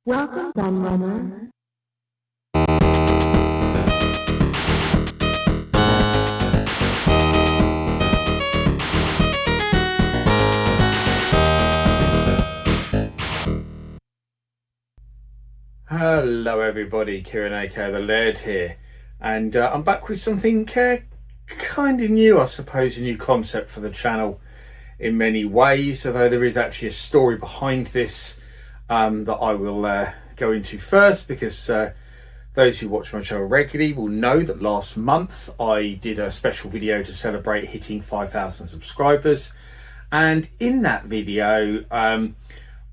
Welcome, Gunrunner. Hello everybody, Kieran aka the Laird here, and I'm back with something kind of new, I suppose, a new concept for the channel in many ways, although there is actually a story behind this that I will go into first, because those who watch my channel regularly will know that last month I did a special video to celebrate hitting 5,000 subscribers, and in that video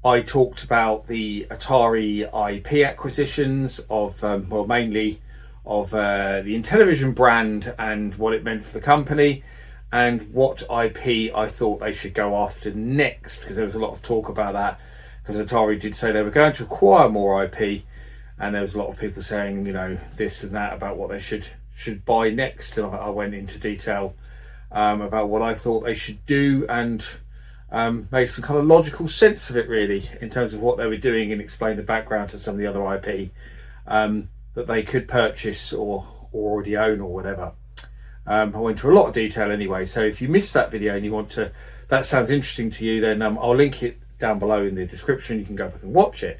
I talked about the Atari IP acquisitions of, well, mainly of the Intellivision brand and what it meant for the company, and what IP I thought they should go after next, because there was a lot of talk about that, because Atari did say they were going to acquire more IP, and there was a lot of people saying, you know, this and that about what they should buy next, and I went into detail about what I thought they should do, and made some kind of logical sense of it, really, in terms of what they were doing, and explained the background to some of the other IP that they could purchase or already own or whatever. I went into a lot of detail anyway, so if you missed that video and you want to, that sounds interesting to you, then I'll link it down below in the description. You can go back and watch it.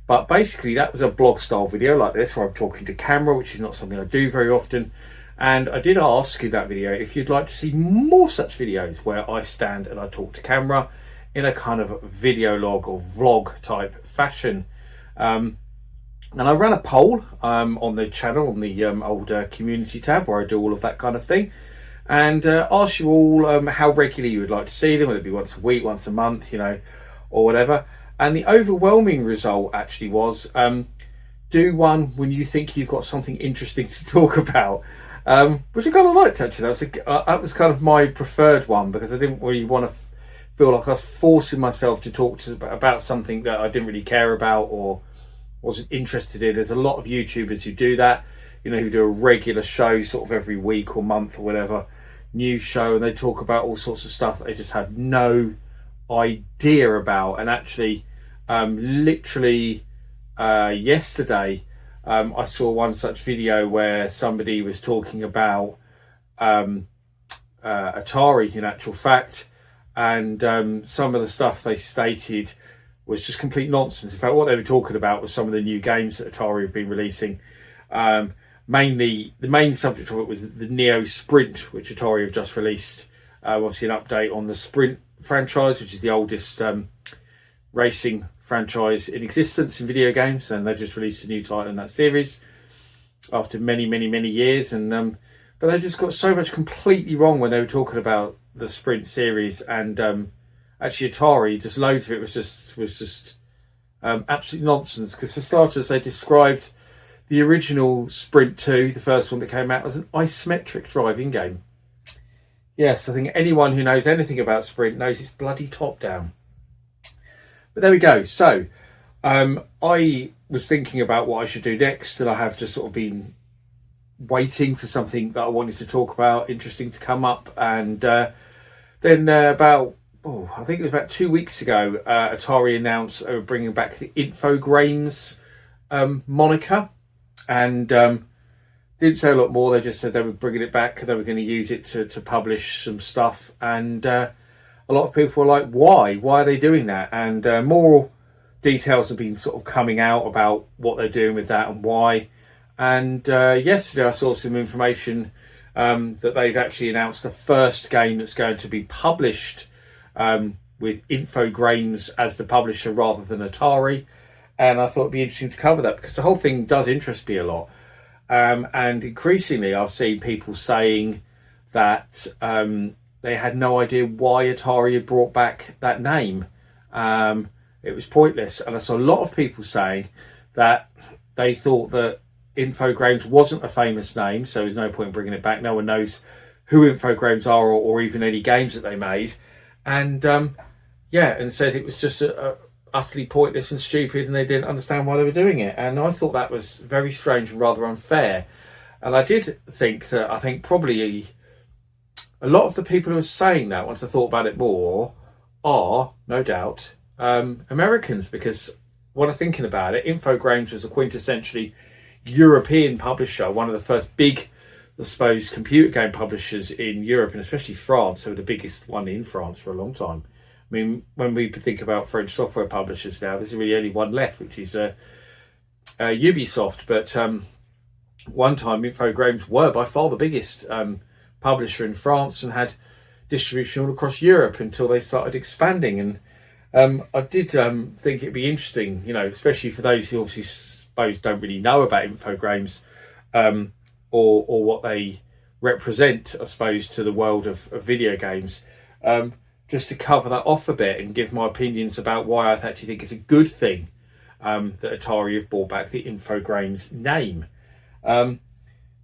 But basically that was a blog style video like this, where I'm talking to camera, which is not something I do very often. And I did ask in that video if you'd like to see more such videos where I stand and I talk to camera in a kind of video log or vlog type fashion. And I ran a poll on the channel, on the old community tab, where I do all of that kind of thing, and asked you all how regularly you would like to see them, whether it be once a week, once a month, you know, or whatever. And the overwhelming result actually was do one when you think you've got something interesting to talk about. Which I kind of liked, actually. That was kind of my preferred one, because I didn't really want to feel like I was forcing myself to talk about something that I didn't really care about or wasn't interested in. There's a lot of YouTubers who do that, you know, who do a regular show sort of every week or month or whatever, new show, and they talk about all sorts of stuff that they just have no idea about. And actually, literally yesterday, I saw one such video where somebody was talking about Atari, in actual fact, and some of the stuff they stated was just complete nonsense. In fact, what they were talking about was some of the new games that Atari have been releasing. Mainly, the main subject of it was the Neo Sprint, which Atari have just released. Obviously, an update on the Sprint franchise, which is the oldest racing franchise in existence in video games, and they just released a new title in that series after many years. And but they just got so much completely wrong when they were talking about the Sprint series, and actually Atari, just loads of it was just absolute nonsense, because for starters they described the original Sprint 2, the first one that came out, as an isometric driving game. Yes, I think anyone who knows anything about Sprint knows it's bloody top down. But there we go. So I was thinking about what I should do next, and I have just sort of been waiting for something that I wanted to talk about, interesting to come up. And then I think it was about 2 weeks ago, Atari announced they were bringing back the Infogrames moniker, and didn't say a lot more. They just said they were bringing it back, they were going to use it to publish some stuff. And a lot of people were like, why are they doing that? And more details have been sort of coming out about what they're doing with that and why. And yesterday I saw some information that they've actually announced the first game that's going to be published with Infogrames as the publisher rather than Atari. And I thought it'd be interesting to cover that, because the whole thing does interest me a lot. And increasingly I've seen people saying that they had no idea why Atari had brought back that name. It was pointless. And I saw a lot of people saying that they thought that Infogrames wasn't a famous name, so there's no point in bringing it back. No one knows who Infogrames are, or even any games that they made. And and said it was just utterly pointless and stupid, and they didn't understand why they were doing it. And I thought that was very strange and rather unfair. And I did think that, I think probably a lot of the people who are saying that, once I thought about it more, are no doubt Americans, because what I'm thinking about it, Infogrames was a quintessentially European publisher, one of the first big, I suppose, computer game publishers in Europe, and especially France. They were the biggest one in France for a long time. I mean, when we think about French software publishers now, there's really only one left, which is Ubisoft. But one time, Infogrames were by far the biggest publisher in France and had distribution all across Europe until they started expanding. And I did think it'd be interesting, you know, especially for those who obviously suppose don't really know about Infogrames or what they represent, I suppose, to the world of video games. Just to cover that off a bit and give my opinions about why I actually think it's a good thing that Atari have brought back the Infogrames name. So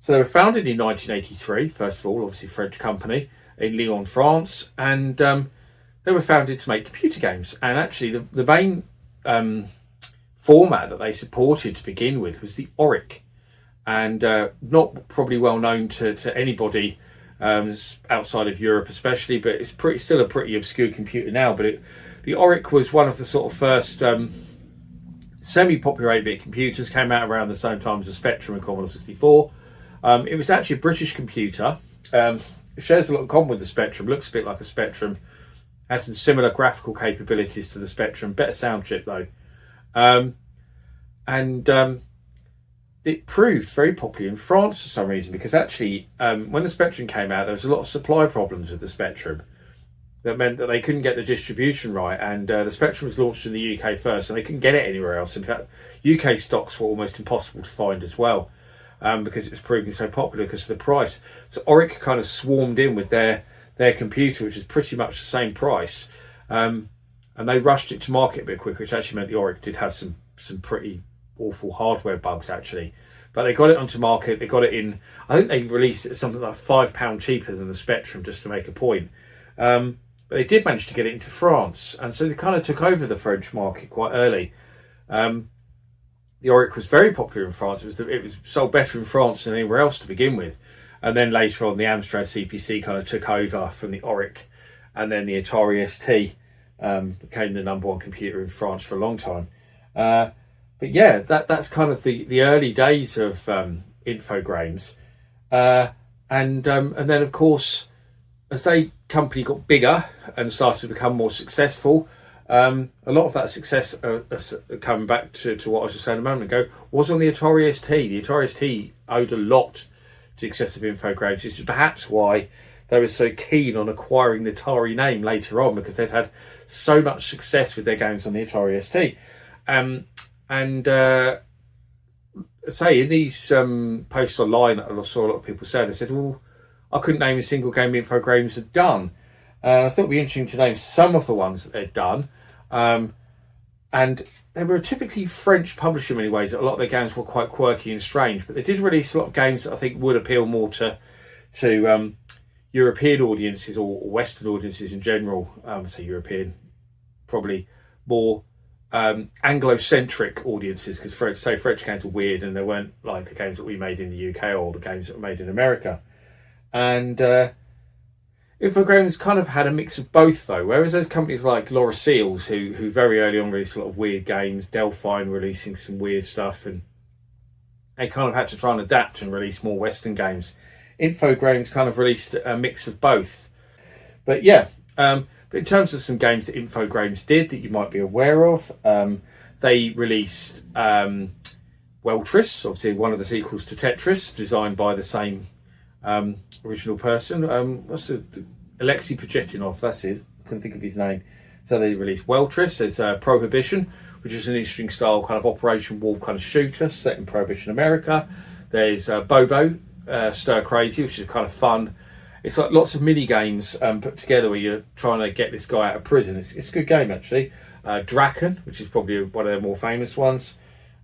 they were founded in 1983, first of all, obviously French company in Lyon, France, and they were founded to make computer games. And actually the main format that they supported to begin with was the Auric, and not probably well known to anybody outside of Europe especially, but it's still a pretty obscure computer now. But the Auric was one of the sort of first semi-popular 8-bit computers, came out around the same time as the Spectrum and Commodore 64. It was actually a British computer. It shares a lot in common with the Spectrum, looks a bit like a Spectrum, has some similar graphical capabilities to the Spectrum, better sound chip though. It proved very popular in France for some reason, because actually when the Spectrum came out, there was a lot of supply problems with the Spectrum. That meant that they couldn't get the distribution right, and the Spectrum was launched in the UK first, and they couldn't get it anywhere else. In fact, UK stocks were almost impossible to find as well, because it was proving so popular because of the price. So Auric kind of swarmed in with their computer, which is pretty much the same price, and they rushed it to market a bit quicker, which actually meant the Auric did have some pretty awful hardware bugs actually. But they got it onto market. They got it in, I think they released it at something like £5 cheaper than the Spectrum, just to make a point. But they did manage to get it into France, and so they kind of took over the French market quite early. The Auric was very popular in France. It was sold better in France than anywhere else to begin with, and then later on the Amstrad CPC kind of took over from the Auric, and then the Atari ST became the number one computer in France for a long time. But yeah, that's kind of the early days of Infogrames, and then of course, as the company got bigger and started to become more successful, a lot of that success, coming back to what I was just saying a moment ago, was on the Atari ST. The Atari ST owed a lot to the success of Infogrames, which is perhaps why they were so keen on acquiring the Atari name later on, because they'd had so much success with their games on the Atari ST. Say in these posts online, I saw a lot of people say, they said, well, I couldn't name a single game Infogrames had done. I thought it'd be interesting to name some of the ones that they'd done. And they were a typically French publisher in many ways. A lot of their games were quite quirky and strange, but they did release a lot of games that I think would appeal more to European audiences or Western audiences in general. Say European, probably more Anglo-centric audiences, because French games were weird and they weren't like the games that we made in the UK or the games that were made in America. And Infogrames kind of had a mix of both though, whereas those companies like Laura Seals, who very early on released a lot of weird games, Delphine releasing some weird stuff, and they kind of had to try and adapt and release more Western games. Infogrames kind of released a mix of both. But yeah, but in terms of some games that Infogrames did that you might be aware of, they released Weltris, obviously one of the sequels to Tetris, designed by the same original person. Alexei Pajetinov, that's his. I couldn't think of his name. So they released Weltris. There's Prohibition, which is an interesting style kind of Operation Wolf kind of shooter set in Prohibition America. There's Bobo, Stir Crazy, which is kind of fun. It's like lots of mini games put together where you're trying to get this guy out of prison. It's a good game actually. Draken, which is probably one of their more famous ones.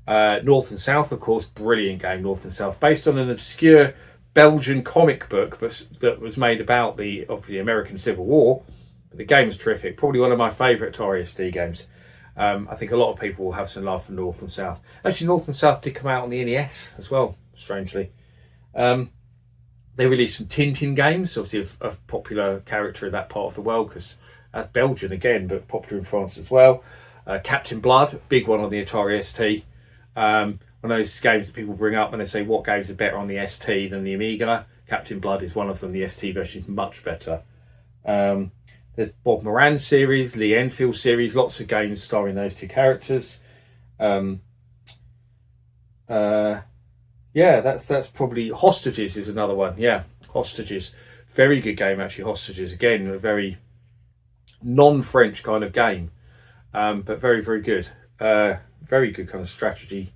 North and South, of course, brilliant game. North and South, based on an obscure Belgian comic book, but that was made about the American Civil War. But the game is terrific. Probably one of my favourite Atari SD games. I think a lot of people will have some love for North and South. Actually, North and South did come out on the NES as well, strangely. They released some Tintin games, obviously a popular character in that part of the world, because that's Belgian again, but popular in France as well. Captain Blood, big one on the Atari ST. One of those games that people bring up when they say what games are better on the ST than the Amiga. Captain Blood is one of them. The ST version is much better. There's Bob Moran series, Lee Enfield series, lots of games starring those two characters. Yeah, that's probably Hostages is another one. Yeah, Hostages, very good game actually. Hostages, again, a very non-French kind of game, but very, very good. Very good kind of strategy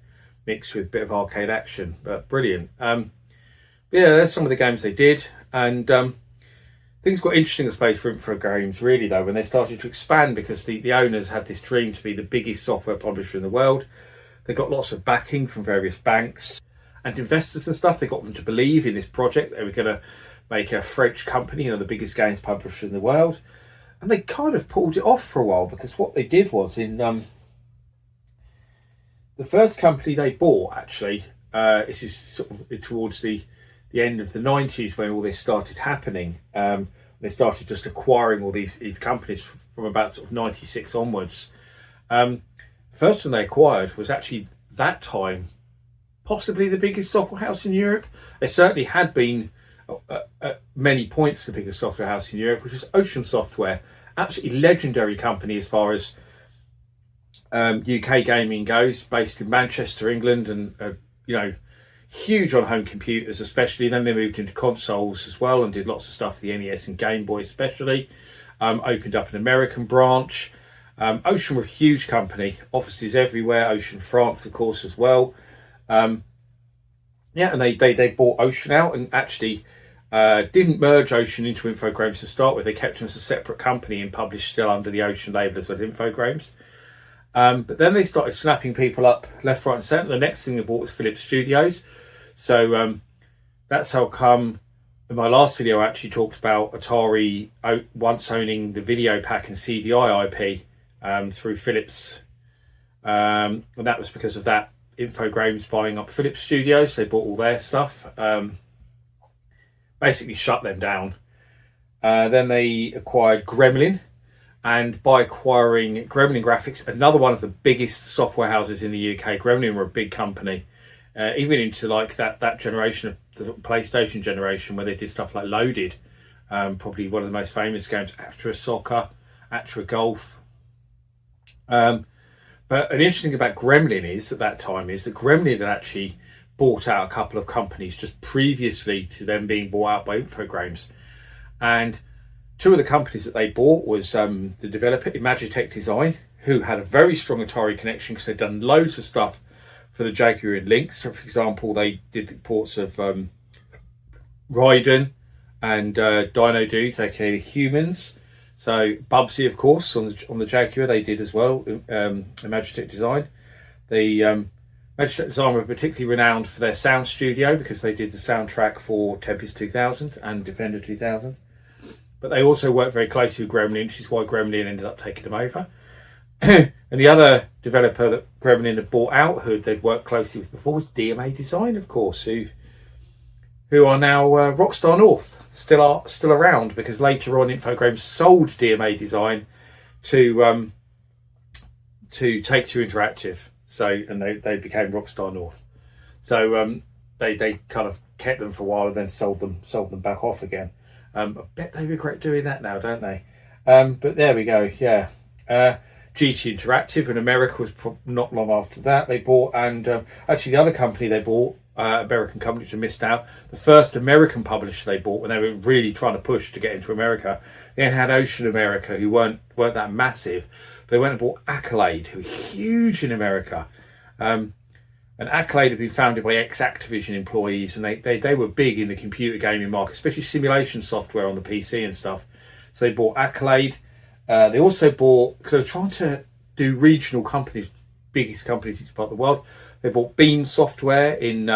mixed with a bit of arcade action, but brilliant. Yeah, that's some of the games they did, and things got interesting, I suppose, for Infogrames really though when they started to expand, because the owners had this dream to be the biggest software publisher in the world. They got lots of backing from various banks and investors and stuff. They got them to believe in this project. They were going to make a French company, the biggest games publisher in the world. And they kind of pulled it off for a while, because what they did was in the first company they bought, actually, this is sort of towards the end of the 90s when all this started happening. They started just acquiring all these companies from about sort of 96 onwards. First one they acquired was actually, that time, possibly the biggest software house in Europe. They certainly had been at many points the biggest software house in Europe, which was Ocean Software. Absolutely legendary company as far as UK gaming goes, based in Manchester, England, and huge on home computers especially. Then they moved into consoles as well and did lots of stuff for the NES and Game Boy especially. Opened up an American branch. Ocean were a huge company, offices everywhere. Ocean France, of course, as well. And they bought Ocean out, and actually didn't merge Ocean into Infogrames to start with. They kept them as a separate company and published still under the Ocean label as well as Infogrames. But then they started snapping people up left, right and centre. The next thing they bought was Philips Studios. So that's how come in my last video I actually talked about Atari once owning the video pack and CDI IP through Philips. And that was because of that Infogrames buying up Philips Studios. They bought all their stuff. Basically shut them down. Then they acquired Gremlin. And by acquiring Gremlin Graphics, another one of the biggest software houses in the UK, Gremlin were a big company, even into like that generation of the PlayStation generation, where they did stuff like Loaded, probably one of the most famous games, Atari Soccer, Atari Golf. But an interesting thing about Gremlin is at that time is that Gremlin had actually bought out a couple of companies just previously to them being bought out by Infogrames, and two of the companies that they bought was the developer Imagitech Design, who had a very strong Atari connection because they'd done loads of stuff for the Jaguar and Lynx. So, for example, they did the ports of Raiden and Dino Dudes, aka the Humans. So Bubsy, of course, on the Jaguar they did as well. Imagitech Design. The Imagitech Design were particularly renowned for their sound studio because they did the soundtrack for Tempest 2000 and Defender 2000. But they also worked very closely with Gremlin, which is why Gremlin ended up taking them over. And the other developer that Gremlin had bought out, who they'd worked closely with before, was DMA Design, of course, who are now Rockstar North, still around, because later on Infogrames sold DMA Design to Take-Two Interactive. So, and they became Rockstar North. So they kind of kept them for a while and then sold them back off again. I bet they regret doing that now, don't they? But there we go. Yeah. GT Interactive in America was not long after that they bought, and actually the other company they bought, American company, which I missed out, the first American publisher they bought when they were really trying to push to get into America. They had Ocean America, who weren't that massive. They went and bought Accolade, who were huge in America. And Accolade had been founded by ex-Activision employees, and they were big in the computer gaming market, especially simulation software on the PC and stuff. So they bought Accolade. They also bought, because they were trying to do regional companies, biggest companies in each part of the world. They bought Beam Software in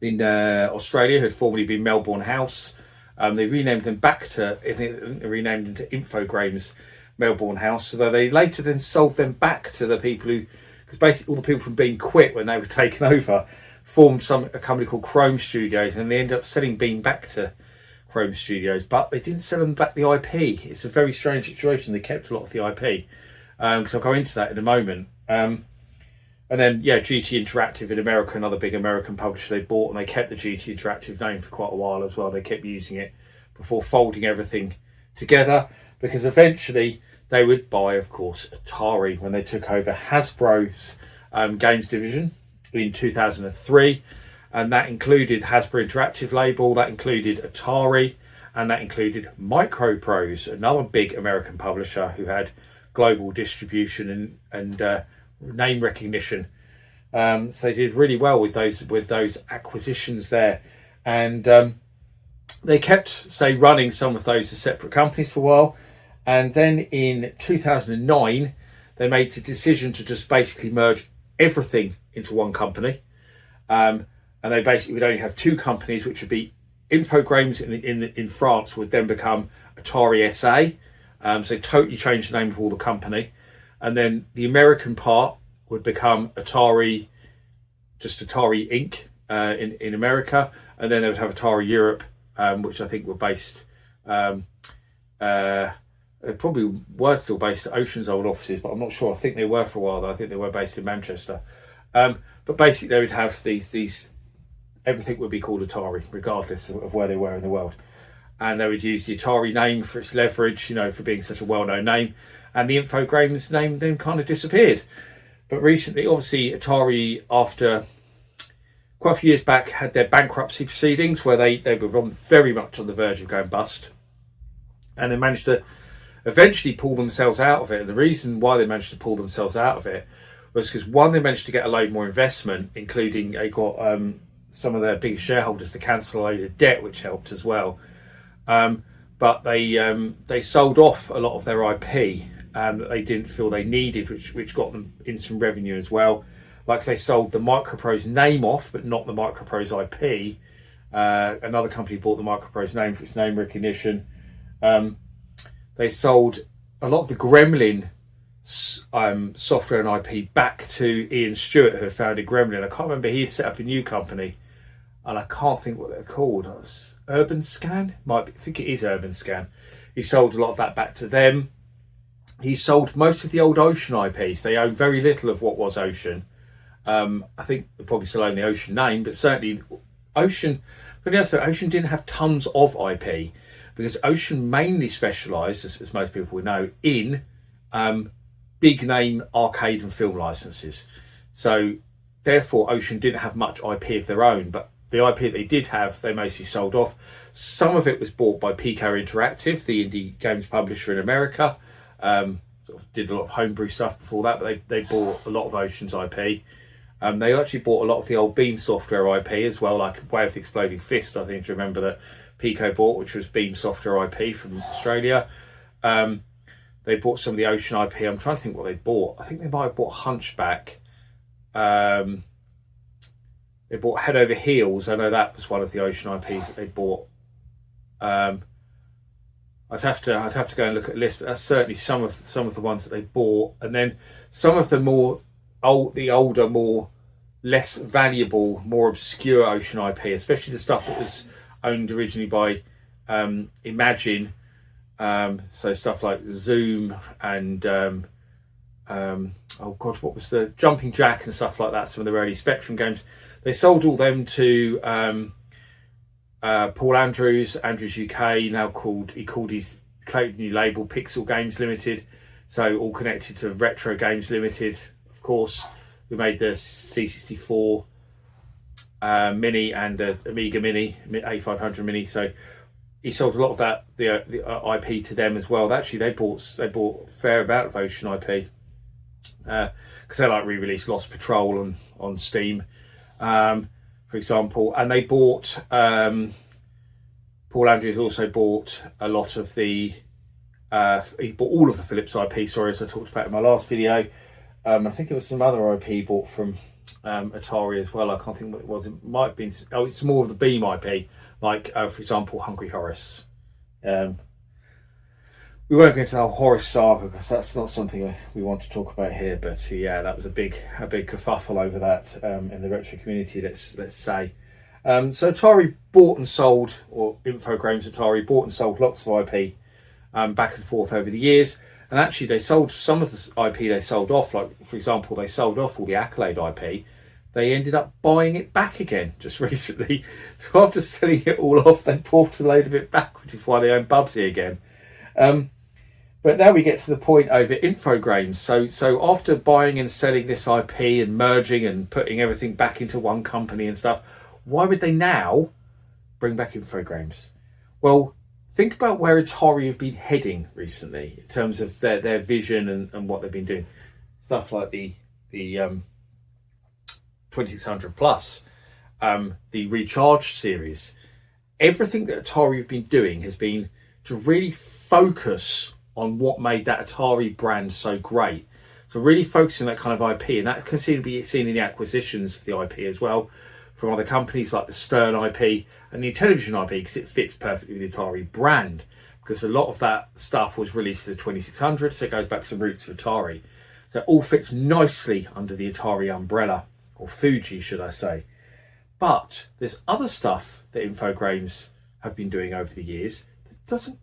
Australia, who had formerly been Melbourne House. They renamed them back to, I think they renamed them to Infogrames Melbourne House, so that they later then sold them back to the people who, because basically all the people from Beam quit when they were taken over, formed a company called Chrome Studios, and they ended up selling Beam back to Chrome Studios, but they didn't sell them back the IP. It's a very strange situation. They kept a lot of the IP. because I'll go into that in a moment. And then, yeah, GT Interactive in America, another big American publisher they bought, and they kept the GT Interactive name for quite a while as well. They kept using it before folding everything together, because eventually they would buy, of course, Atari when they took over Hasbro's games division in 2003. And that included Hasbro Interactive label, that included Atari, and that included Microprose, another big American publisher who had global distribution and name recognition. So they did really well with those acquisitions there, and they kept, say, running some of those as separate companies for a while. And then in 2009, they made the decision to just basically merge everything into one company. And they basically would only have two companies, which would be Infogrames in France would then become Atari SA. So totally changed the name of all the company. And then the American part would become Atari, just Atari Inc. In America. And then they would have Atari Europe, which I think were based, they probably were still based at Ocean's old offices, but I'm not sure. I think they were for a while, though. I think they were based in Manchester. But basically they would have these everything would be called Atari, regardless of where they were in the world. And they would use the Atari name for its leverage, for being such a well-known name. And the Infogrames name then kind of disappeared. But recently, obviously, Atari, after quite a few years back, had their bankruptcy proceedings where they were very much on the verge of going bust. And they managed to eventually pull themselves out of it. And the reason why they managed to pull themselves out of it was because, one, they managed to get a load more investment, including they got some of their biggest shareholders to cancel a load of debt, which helped as well. But they sold off a lot of their IP that they didn't feel they needed, which got them in some revenue as well. Like they sold the Microprose name off, but not the Microprose IP. Another company bought the Microprose name for its name recognition. They sold a lot of the Gremlin software and IP back to Ian Stewart, who had founded Gremlin. I can't remember, he had set up a new company, and I can't think what they're called. Urban Scan? I think it is Urban Scan. He sold a lot of that back to them. He sold most of the old Ocean IPs. They own very little of what was Ocean. I think they probably still own the Ocean name, but certainly Ocean, but the other thing, Ocean didn't have tons of IP, because Ocean mainly specialised, as most people will know, in big name arcade and film licenses. So therefore Ocean didn't have much IP of their own, but the IP they did have, they mostly sold off. Some of it was bought by Pico Interactive, the indie games publisher in America. Sort of did a lot of homebrew stuff before that, but they bought a lot of Ocean's IP. They actually bought a lot of the old Beam software IP as well, like Way of the Exploding Fist, I think, to remember, that Pico bought, which was Beam software IP from Australia. They bought some of the Ocean IP. I'm trying to think what they bought. I think they might have bought Hunchback. They bought Head Over Heels. I know that was one of the Ocean IPs that they bought. I'd have to go and look at the list, but that's certainly some of the ones that they bought. And then some of the older, more less valuable, more obscure Ocean IP, especially the stuff that was owned originally by Imagine. So stuff like Zoom and what was the Jumping Jack and stuff like that, some of the early Spectrum games. They sold all them to Paul Andrews UK, he called his new label Pixel Games Limited, so all connected to Retro Games Limited, of course. We made the C64 Mini and the Amiga Mini, A500 Mini, so he sold a lot of that, the IP to them as well. Actually, they bought a fair amount of Ocean IP, because they re-released Lost Patrol on Steam, for example. And they bought, Paul Andrews also bought a lot of the, he bought all of the Philips IP, sorry, as I talked about in my last video. I think it was some other IP he bought from Atari as well. I can't think what it was. It might have been, it's more of the Beam IP, like, for example, Hungry Horace. We won't go into the whole Horace saga, because that's not something we want to talk about here. But yeah, that was a big kerfuffle over that in the retro community, let's say. So Atari bought and sold, or Infogrames Atari bought and sold lots of IP back and forth over the years. And actually, they sold some of the IP they sold off. Like, for example, they sold off all the Accolade IP. They ended up buying it back again just recently. So after selling it all off, they bought a load of it back, which is why they own Bubsy again. But now we get to the point over Infogrames. So after buying and selling this IP and merging and putting everything back into one company and stuff, why would they now bring back Infogrames? Well, think about where Atari have been heading recently in terms of their vision and what they've been doing. Stuff like the 2600 Plus, the Recharge series. Everything that Atari have been doing has been to really focus on what made that Atari brand so great. So really focusing on that kind of IP, and that can seem to be seen in the acquisitions of the IP as well from other companies like the Stern IP and the Television IP, because it fits perfectly with the Atari brand, because a lot of that stuff was released for the 2600, so it goes back to the roots of Atari. So it all fits nicely under the Atari umbrella, or Fuji should I say. But there's other stuff that Infogrames have been doing over the years that doesn't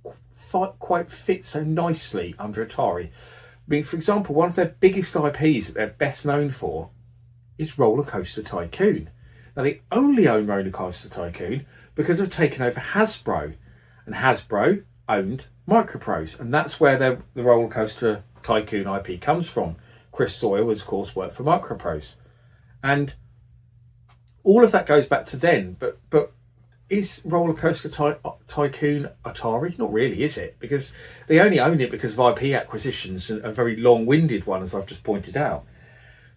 quite fit so nicely under Atari. I mean, for example, one of their biggest IPs that they're best known for is Roller Coaster Tycoon. Now, they only own Roller Coaster Tycoon because they've taken over Hasbro, and Hasbro owned Microprose, and that's where the Roller Coaster Tycoon IP comes from. Chris Sawyer, of course, worked for Microprose, and all of that goes back to then. But is Roller Coaster Tycoon Atari? Not really, is it? Because they only own it because of IP acquisitions, and a very long-winded one, as I've just pointed out.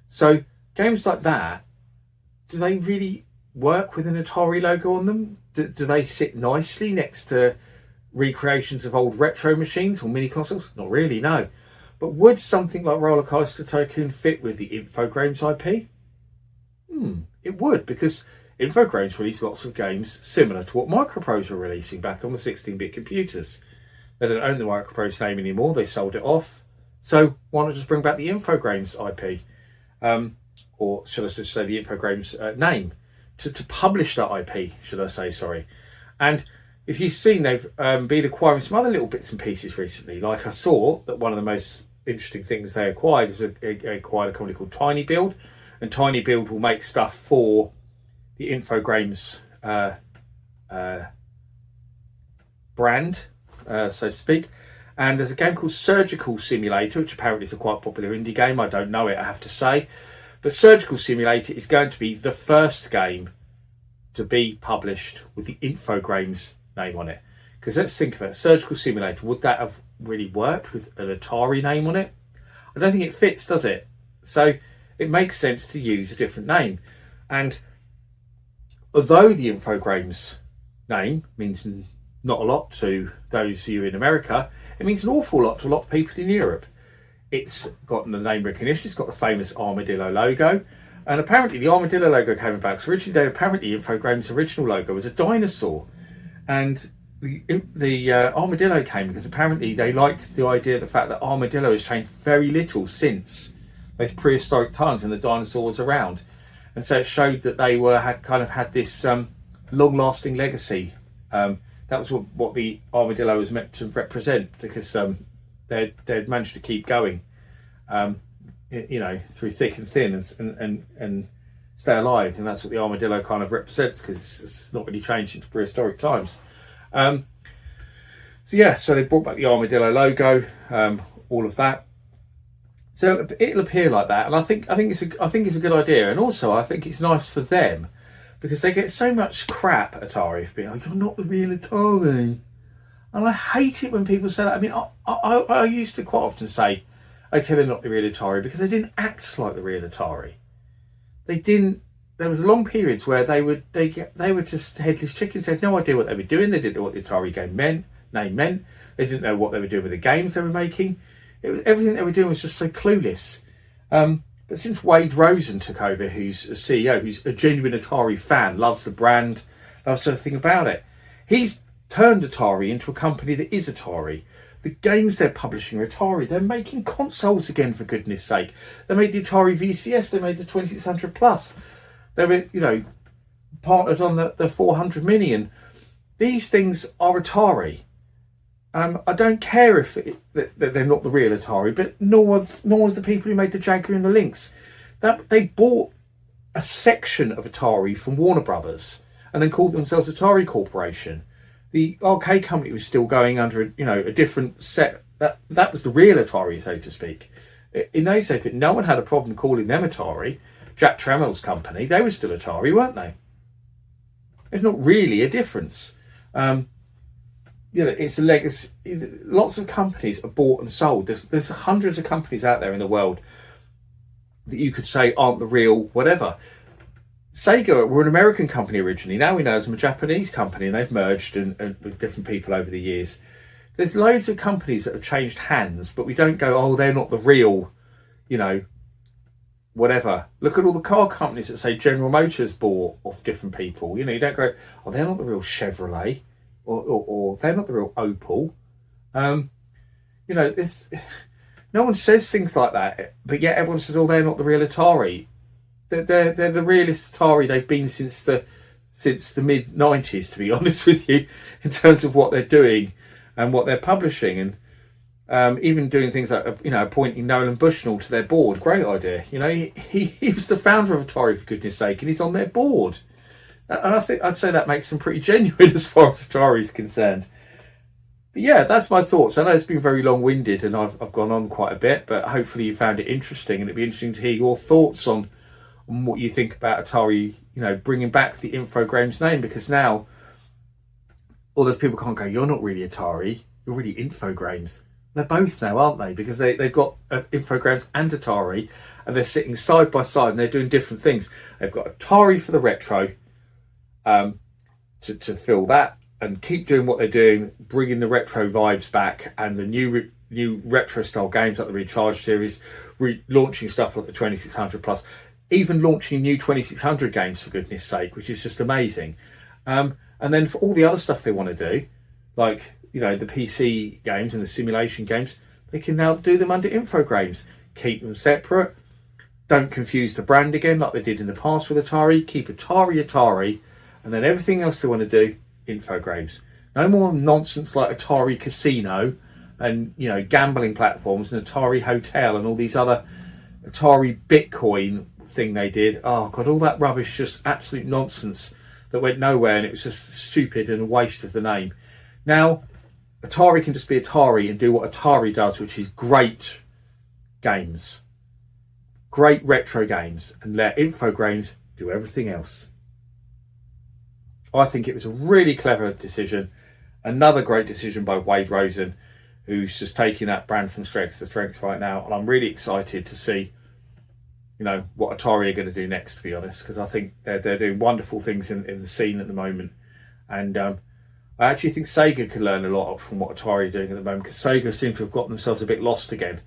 So games like that, do they really work with an Atari logo on them? Do they sit nicely next to recreations of old retro machines or mini consoles? Not really, no. But would something like Roller Coaster Tycoon fit with the Infogrames IP? It would, because Infogrames released lots of games similar to what Microprose were releasing back on the 16-bit computers. They don't own the Microprose name anymore, they sold it off. So why not just bring back the Infogrames IP? Or should I just say the Infogrames name, to publish that IP, should I say, sorry. And if you've seen, they've been acquiring some other little bits and pieces recently. Like I saw that one of the most interesting things they acquired is acquired a company called Tiny Build, and Tiny Build will make stuff for the Infogrames brand, so to speak. And there's a game called Surgical Simulator, which apparently is a quite popular indie game. I don't know it, I have to say. But Surgical Simulator is going to be the first game to be published with the Infogrames name on it. Because let's think about it. Surgical Simulator, would that have really worked with an Atari name on it? I don't think it fits, does it? So it makes sense to use a different name. And although the Infogrames name means not a lot to those of you in America, it means an awful lot to a lot of people in Europe. It's got the name recognition, it's got the famous armadillo logo, and apparently the armadillo logo came about. So originally, Infogrames' original logo was a dinosaur, and the armadillo came because apparently they liked the idea of the fact that armadillo has changed very little since those prehistoric times when the dinosaur was around, and so it showed that they had this long-lasting legacy. That was what the armadillo was meant to represent, because they'd managed to keep going, through thick and thin, and stay alive, and that's what the armadillo kind of represents, because it's not really changed since prehistoric times. So they brought back the armadillo logo, all of that. So it'll appear like that, and I think it's a good idea, and also I think it's nice for them, because they get so much crap, Atari, for being like, you're not the real Atari. And I hate it when people say that. I mean, I used to quite often say, okay, they're not the real Atari, because they didn't act like the real Atari. They didn't. There was long periods where they were just headless chickens. They had no idea what they were doing. They didn't know what the Atari name meant. They didn't know what they were doing with the games they were making. Everything they were doing was just so clueless. But since Wade Rosen took over, who's a CEO, who's a genuine Atari fan, loves the brand, loves everything about it, he's turned Atari into a company that is Atari. The games they're publishing are Atari. They're making consoles again, for goodness sake. They made the Atari VCS. They made the 2600 Plus. They were, partners on the 400 Mini. And these things are Atari. I don't care if that they're not the real Atari, but nor was the people who made the Jaguar and the Lynx. That they bought a section of Atari from Warner Brothers and then called themselves Atari Corporation. The arcade company was still going under a different set. That was the real Atari, so to speak. In those days, but no one had a problem calling them Atari. Jack Trammell's company, they were still Atari, weren't they? There's not really a difference. It's a legacy. Lots of companies are bought and sold. There's hundreds of companies out there in the world that you could say aren't the real whatever. Sega were an American company originally. Now we know them a Japanese company, and they've merged and with different people over the years. There's loads of companies that have changed hands, but we don't go, oh, they're not the real, whatever. Look at all the car companies that say General Motors bought off different people. You don't go, oh, they're not the real Chevrolet, or they're not the real Opel. This. No one says things like that, but yet everyone says, oh, they're not the real Atari. They're the realest Atari they've been since the mid-90s, to be honest with you, in terms of what they're doing and what they're publishing, and even doing things like appointing Nolan Bushnell to their board. Great idea. He was the founder of Atari, for goodness sake, and he's on their board. And I think I'd say that makes them pretty genuine as far as Atari is concerned. But yeah, that's my thoughts. I know it's been very long-winded and I've gone on quite a bit, but hopefully you found it interesting, and it'd be interesting to hear your thoughts on what you think about Atari, bringing back the Infogrames name, because now all those people can't go, you're not really Atari, you're really Infogrames. They're both now, aren't they? Because they've got Infogrames and Atari, and they're sitting side by side and they're doing different things. They've got Atari for the retro, to fill that and keep doing what they're doing, bringing the retro vibes back, and the new retro style games like the Recharge series, launching stuff like the 2600 plus, even launching new 2600 games, for goodness sake, which is just amazing. And then for all the other stuff they want to do, like the PC games and the simulation games, they can now do them under Infogrames. Keep them separate. Don't confuse the brand again like they did in the past with Atari. Keep Atari, and then everything else they want to do, Infogrames. No more nonsense like Atari Casino and gambling platforms and Atari Hotel and all these other Atari Bitcoin thing they did. Oh god, all that rubbish, just absolute nonsense that went nowhere, and it was just stupid and a waste of the name. Now Atari can just be Atari and do what Atari does, which is great games, great retro games, and let Infogrames do everything else. I think it was a really clever decision. Another great decision by Wade Rosen, who's just taking that brand from strength to strength right now. And I'm really excited to see, what Atari are going to do next, to be honest, because I think they're doing wonderful things in the scene at the moment. And I actually think Sega could learn a lot from what Atari are doing at the moment, because Sega seem to have got themselves a bit lost again.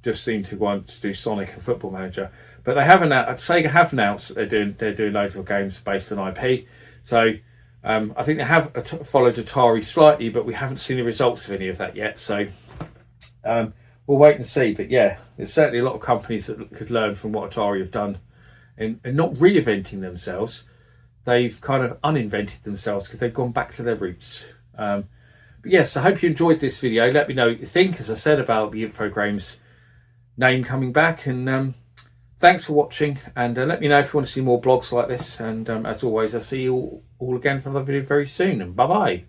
Just seem to want to do Sonic and Football Manager. But Sega have announced that they're doing loads of games based on IP. So I think they have followed Atari slightly, but we haven't seen the results of any of that yet. So we'll wait and see. But yeah, there's certainly a lot of companies that could learn from what Atari have done, and not reinventing themselves. They've kind of uninvented themselves because they've gone back to their roots. But yes, I hope you enjoyed this video. Let me know what you think, as I said, about the Infogrames name coming back, and thanks for watching, and let me know if you want to see more blogs like this, and as always, I'll see you all again for another video very soon, and bye bye.